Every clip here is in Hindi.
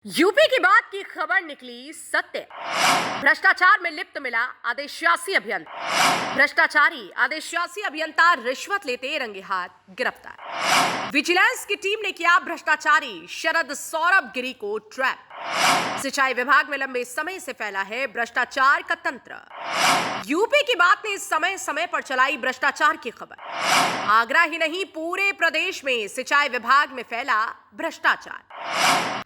यूपी की बात की खबर निकली सत्य। भ्रष्टाचार में लिप्त मिला आदेशवासी अभियंता। भ्रष्टाचारी आदेशवासी अभियंता रिश्वत लेते रंगे हाथ गिरफ्तार। विजिलेंस की टीम ने किया भ्रष्टाचारी शरद सौरभ गिरी को ट्रैप। सिंचाई विभाग में लंबे समय से फैला है भ्रष्टाचार का तंत्र। यूपी की बात ने समय समय पर चलाई भ्रष्टाचार की खबर। आगरा ही नहीं, पूरे प्रदेश में सिंचाई विभाग में फैला भ्रष्टाचार।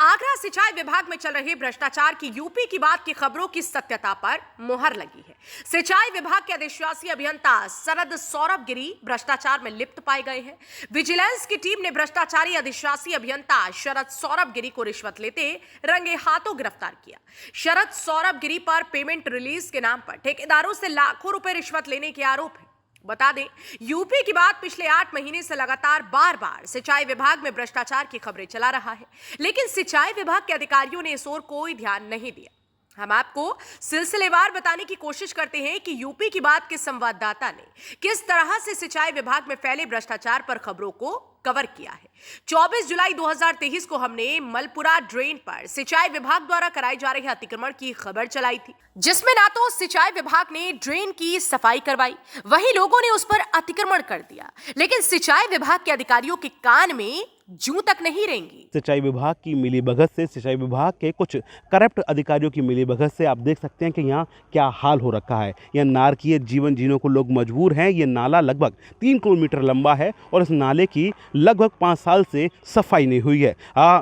आगरा सिंचाई विभाग में चल रहे भ्रष्टाचार की यूपी की बात की खबरों की सत्यता पर मुहर लगी है। सिंचाई विभाग के आदेशवासी अभियंता शरद सौरभ गिरी भ्रष्टाचार में लिप्त पाए गए हैं। विजिलेंस की टीम ने भ्रष्टाचारी आदेशवासी अभियंता शरद सौरभ गिरी को रिश्वत लेते रंगे हाथों गिरफ्तार किया। शरद सौरभ गिरी पर पेमेंट रिलीज के नाम पर ठेकेदारों से लाखों रुपए रिश्वत लेने के आरोप है। बता दें, यूपी की बात पिछले 8 महीने से लगातार बार-बार सिंचाई विभाग में भ्रष्टाचार की खबरें चला रहा है, लेकिन सिंचाई विभाग के अधिकारियों ने इस ओर कोई ध्यान नहीं दिया। हम आपको सिलसिलेवार बताने की कोशिश करते हैं कि यूपी की बात के संवाददाता ने किस तरह से सिंचाई विभाग में फैले भ्रष्टाचार पर खबरों को कवर किया है। 24 जुलाई 2023 को हमने मलपुरा ड्रेन पर सिंचाई विभाग द्वारा कराए जा रहे अतिक्रमण की खबर चलाई थी, जिसमें ना तो सिंचाई विभाग ने ड्रेन की सफाई करवाई, वहीं लोगों ने उस पर अतिक्रमण कर दिया, लेकिन सिंचाई विभाग के अधिकारियों के कान में जूं तक नहीं रेंगी। सिंचाई विभाग की मिलीभगत से, सिंचाई विभाग के कुछ करप्ट अधिकारियों की मिलीभगत से आप देख सकते हैं कि यहाँ क्या हाल हो रखा है। यह नारकीय जीवन जीने को लोग मजबूर हैं। ये नाला लगभग 3 किलोमीटर लंबा है और इस नाले की लगभग 5 साल से सफाई नहीं हुई है।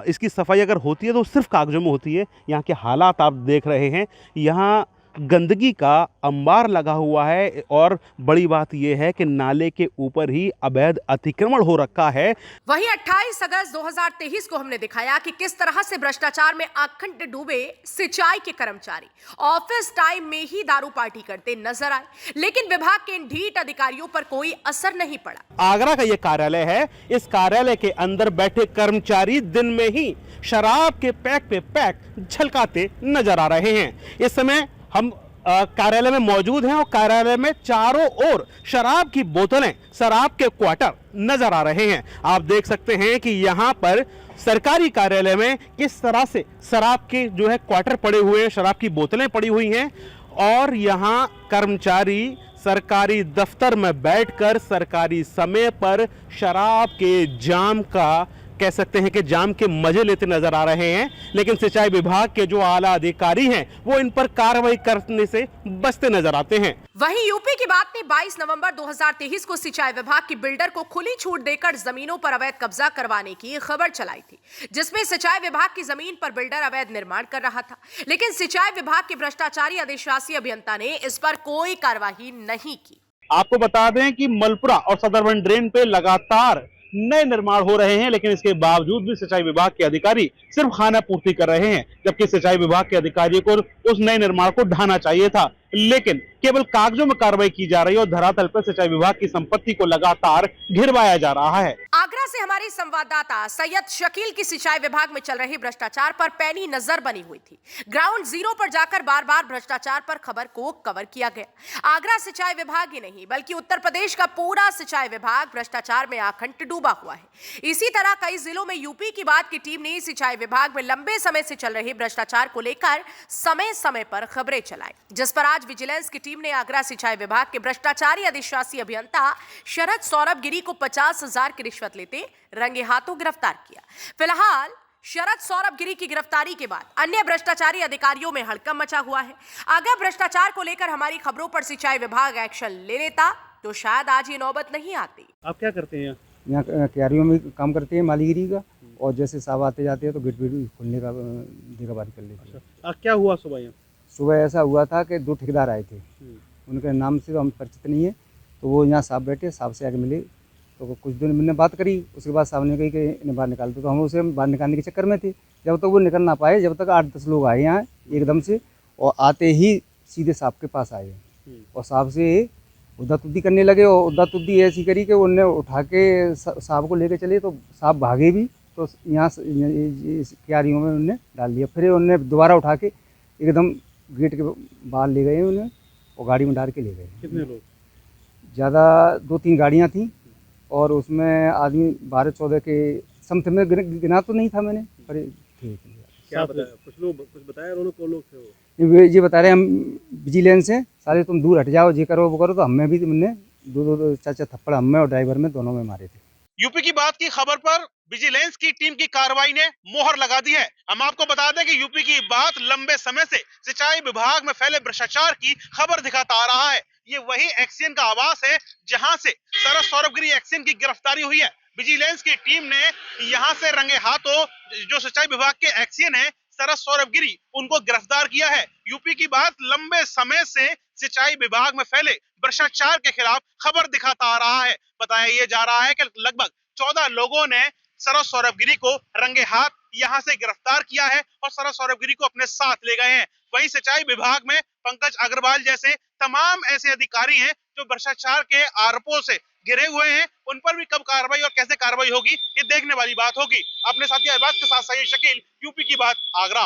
इसकी सफाई अगर होती है तो सिर्फ कागजों में होती है। यहाँ के हालात आप देख रहे हैं। यहाँ गंदगी का अंबार लगा हुआ है और बड़ी बात यह है कि नाले के ऊपर ही अवैध अतिक्रमण हो रखा है। वहीं 28 अगस्त 2023 को हमने दिखाया कि किस तरह से भ्रष्टाचार में अखंड डूबे सिंचाई के कर्मचारी ऑफिस टाइम में ही दारू पार्टी करते नजर आए, लेकिन विभाग के इन ढीठ अधिकारियों पर कोई असर नहीं पड़ा। आगरा का यह कार्यालय है। इस कार्यालय के अंदर बैठे कर्मचारी दिन में ही शराब के पैक पे पैक झलकाते नजर आ रहे हैं। इस समय हम कार्यालय में मौजूद हैं और कार्यालय में चारों ओर शराब की बोतलें, शराब के क्वार्टर नजर आ रहे हैं। आप देख सकते हैं कि यहाँ पर सरकारी कार्यालय में किस तरह से शराब के जो है क्वार्टर पड़े हुए हैं, शराब की बोतलें पड़ी हुई हैं और यहाँ कर्मचारी सरकारी दफ्तर में बैठकर सरकारी समय पर शराब के जाम का, कह सकते हैं कि जाम के मजे लेते नजर आ रहे हैं। लेकिन सिंचाई विभाग के जो आला अधिकारी हैं वो इन पर कार्रवाई करने से बचते नजर आते हैं। वहीं यूपी की बात ने 22 नवंबर 2023 को सिंचाई विभाग की बिल्डर को खुली छूट देकर जमीनों पर अवैध कब्जा करवाने की खबर चलाई थी, जिसमें सिंचाई विभाग की जमीन पर बिल्डर अवैध निर्माण कर रहा था, लेकिन सिंचाई विभाग के भ्रष्टाचारी आदेशवासी अभियंता ने इस पर कोई कार्रवाई नहीं की। आपको बता दें कि मलपुरा और सदरवन ड्रेन पे लगातार नए निर्माण हो रहे हैं, लेकिन इसके बावजूद भी सिंचाई विभाग के अधिकारी सिर्फ खाना पूर्ति कर रहे हैं, जबकि सिंचाई विभाग के अधिकारियों को उस नए निर्माण को ढाना चाहिए था, लेकिन केवल कागजों में कार्रवाई की जा रही है और धरातल पर सिंचाई विभाग की संपत्ति को लगातार घिरवाया जा रहा है। आगरा से हमारे संवाददाता सैयद शकील की सिंचाई विभाग में चल रहे भ्रष्टाचार पर पैनी नजर बनी हुई थी। ग्राउंड जीरो पर जाकर बार बार भ्रष्टाचार पर खबर को कवर किया गया। आगरा सिंचाई विभाग ही नहीं, बल्कि उत्तर प्रदेश का पूरा सिंचाई विभाग भ्रष्टाचार में आखंड डूबा हुआ है। इसी तरह कई जिलों में यूपी की बात की टीम ने सिंचाई विभाग में लंबे समय से चल रहे भ्रष्टाचार को लेकर समय समय पर खबरें चलाई, जिस पर आज विजिलेंस की टीम ने आगरा सिंचाई विभाग के भ्रष्टाचारी आदेशवासी अभियंता शरद सौरभ गिरी को 50,000 की रिश्वत लेते रंगे हाथों गिरफ्तार किया। फिलहाल शरद सौरभ गिरी की गिरफ्तारी के बाद अन्य भ्रष्टाचारी अधिकारियों में हड़कंप मचा हुआ है। अगर भ्रष्टाचार को लेकर हमारी खबरों पर सिंचाई विभाग एक्शन ले लेता तो शायद आज ये नौबत नहीं आती। आप क्या करते हैं? यहाँ क्यारियों में काम करते हैं मालीगिरी का, और जैसे साहब आते जाते हैं तो गेट भी खोलने का देखभाल कर लेते हैं। क्या हुआ सुबह यहाँ? सुबह ऐसा हुआ था कि 2 ठेकेदार आए थे, उनके नाम से तो हम परिचित नहीं है, तो वो यहाँ साहब बैठे, साहब से आगे मिले तो कुछ दिन मैंने बात करी। उसके बाद साहब ने कही कि इन्हें बाहर निकाल दो, तो हम उसे बाहर निकालने के चक्कर में थे। जब तक वो निकल ना पाए, जब तक 8-10 लोग आए यहाँ एकदम से, और आते ही सीधे साहब के पास आए और साहब से उद्दा-तुद्दी करने लगे। और उद्दा-तुद्दी ऐसी करी कि उन्हें उठा के साहब को लेके चले, तो साहब भागे भी, तो यहाँ क्यारियों में उन्हें डाल दिया। फिर उन्हें दोबारा उठा के एकदम गेट के बाहर ले गए उन्हें और गाड़ी में डाल के ले गए। कितने लोग? ज़्यादा 2-3 गाड़ियाँ थीं और उसमें आदमी 12-14 के समथिंग में गिना तो नहीं था मैंने, पर थे। क्या बताया, कुछ लोग कुछ बताया उन्होंने, कौन लोग थे वो? ये बता रहे हम विजिलेंस से, सारे तुम दूर हट जाओ, ये करो वो करो, तो हमें भी तुमने दो चार थप्पड़ हमें और ड्राइवर में दोनों में मारे थे। यूपी की बात की खबर पर विजिलेंस की टीम की कार्रवाई ने मोहर लगा दी है। हम आपको बता दें कि यूपी की बात लंबे समय से सिंचाई विभाग में फैले भ्रष्टाचार की खबर दिखाता आ रहा है। ये वही एक्सियन का आवास है जहां से शरद सौरभ गिरी एक्सियन की गिरफ्तारी हुई है। विजिलेंस की टीम ने यहां से रंगे हाथों जो सिंचाई विभाग के एक्सियन है शरद सौरभ गिरी, उनको गिरफ्तार किया है। यूपी की बात लंबे समय से सिंचाई विभाग में फैले भ्रष्टाचार के खिलाफ खबर दिखाता आ रहा है। बताया ये जा रहा है कि लगभग 14 लोगों ने शरद सौरभ गिरी को रंगे हाथ यहां से गिरफ्तार किया है और शरद सौरभ गिरी को अपने साथ ले गए हैं। वहीं सिंचाई विभाग में पंकज अग्रवाल जैसे तमाम ऐसे अधिकारी हैं जो भ्रष्टाचार के आरोपों से घिरे हुए हैं। उन पर भी कब कार्रवाई और कैसे कार्रवाई होगी, ये देखने वाली बात होगी। अपने साथी अरबाज के साथ सही शकील, यूपी की बात, आगरा।